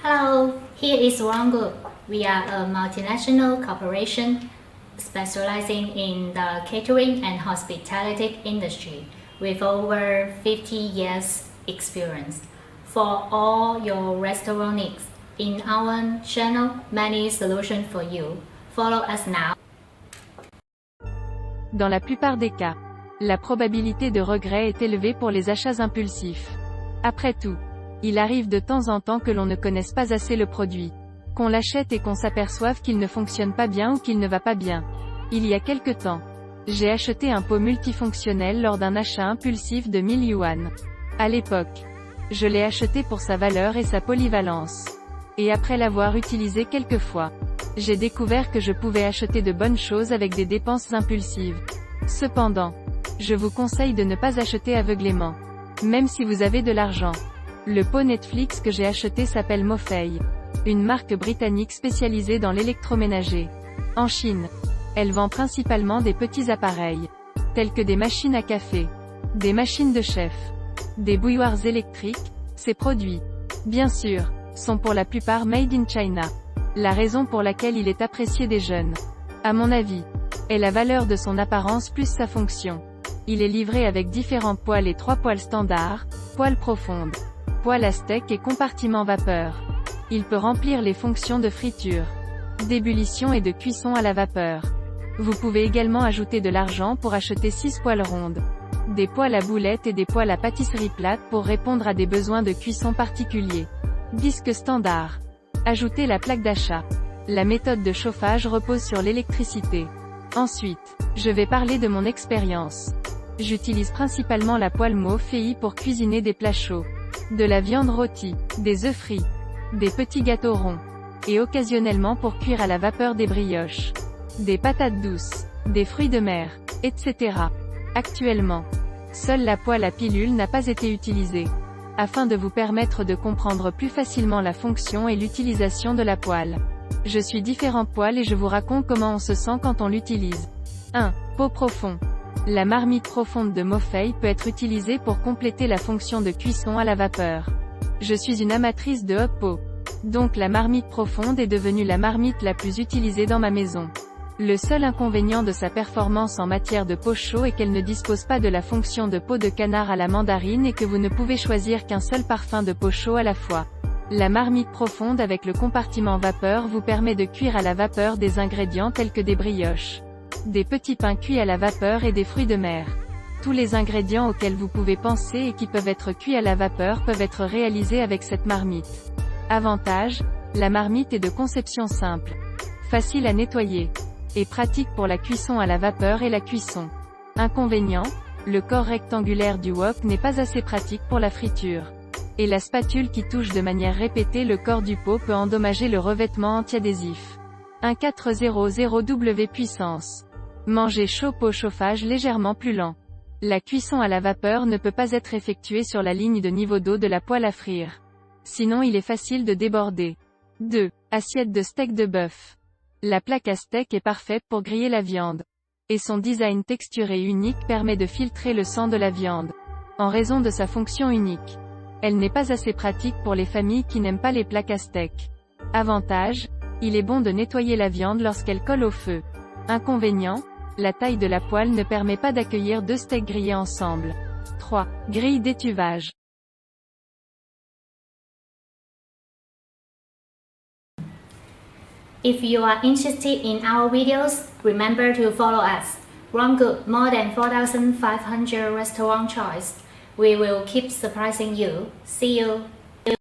Hello, here is Group. We are a multinational corporation specializing in the catering and hospitality industry with over 50 years experience. For all your restaurant needs, in our channel, many solutions for you. Follow us now. Dans la plupart des cas, la probabilité de regret est élevée pour les achats impulsifs. Après tout, il arrive de temps en temps que l'on ne connaisse pas assez le produit, qu'on l'achète et qu'on s'aperçoive qu'il ne fonctionne pas bien ou qu'il ne va pas bien. Il y a quelque temps, j'ai acheté un pot multifonctionnel lors d'un achat impulsif de 1000 yuan. À l'époque, je l'ai acheté pour sa valeur et sa polyvalence. Et après l'avoir utilisé quelques fois, j'ai découvert que je pouvais acheter de bonnes choses avec des dépenses impulsives. Cependant, je vous conseille de ne pas acheter aveuglément, même si vous avez de l'argent. Le pot Netflix que j'ai acheté s'appelle Mofei, une marque britannique spécialisée dans l'électroménager. En Chine, elle vend principalement des petits appareils, tels que des machines à café, des machines de chef, des bouilloires électriques. Ces produits, bien sûr, sont pour la plupart made in China. La raison pour laquelle il est apprécié des jeunes, à mon avis, est la valeur de son apparence plus sa fonction. Il est livré avec différents poêles et 3 poêles standards, poêle profonde, poêle à steak et compartiment vapeur. Il peut remplir les fonctions de friture, d'ébullition et de cuisson à la vapeur. Vous pouvez également ajouter de l'argent pour acheter 6 poêles rondes, des poêles à boulettes et des poêles à pâtisserie plate pour répondre à des besoins de cuisson particuliers. Disque standard. Ajoutez la plaque d'achat. La méthode de chauffage repose sur l'électricité. Ensuite, je vais parler de mon expérience. J'utilise principalement la poêle Mofei pour cuisiner des plats chauds, de la viande rôtie, des œufs frits, des petits gâteaux ronds, et occasionnellement pour cuire à la vapeur des brioches, des patates douces, des fruits de mer, etc. Actuellement, seule la poêle à pilule n'a pas été utilisée, afin de vous permettre de comprendre plus facilement la fonction et l'utilisation de la poêle. Je suis différents poêles et je vous raconte comment on se sent quand on l'utilise. 1. Pot profond. La marmite profonde de Mofei peut être utilisée pour compléter la fonction de cuisson à la vapeur. Je suis une amatrice de hot pot, donc la marmite profonde est devenue la marmite la plus utilisée dans ma maison. Le seul inconvénient de sa performance en matière de pot chaud est qu'elle ne dispose pas de la fonction de pot de canard à la mandarine et que vous ne pouvez choisir qu'un seul parfum de pot chaud à la fois. La marmite profonde avec le compartiment vapeur vous permet de cuire à la vapeur des ingrédients tels que des brioches, des petits pains cuits à la vapeur et des fruits de mer. Tous les ingrédients auxquels vous pouvez penser et qui peuvent être cuits à la vapeur peuvent être réalisés avec cette marmite. Avantage, la marmite est de conception simple, facile à nettoyer, et pratique pour la cuisson à la vapeur et la cuisson. Inconvénient, le corps rectangulaire du wok n'est pas assez pratique pour la friture. Et la spatule qui touche de manière répétée le corps du pot peut endommager le revêtement antiadhésif. 1400W puissance. Manger chaud pot chauffage légèrement plus lent. La cuisson à la vapeur ne peut pas être effectuée sur la ligne de niveau d'eau de la poêle à frire. Sinon il est facile de déborder. 2. Assiette de steak de bœuf. La plaque à steak est parfaite pour griller la viande. Et son design texturé unique permet de filtrer le sang de la viande. En raison de sa fonction unique, elle n'est pas assez pratique pour les familles qui n'aiment pas les plaques à steak. Avantage, il est bon de nettoyer la viande lorsqu'elle colle au feu. Inconvénient, la taille de la poêle ne permet pas d'accueillir 2 steaks grillés ensemble. 3. Grille d'étuvage. If you are interested in our videos, remember to follow us. Group, more than 4,500 restaurant choice. We will keep surprising you. See you.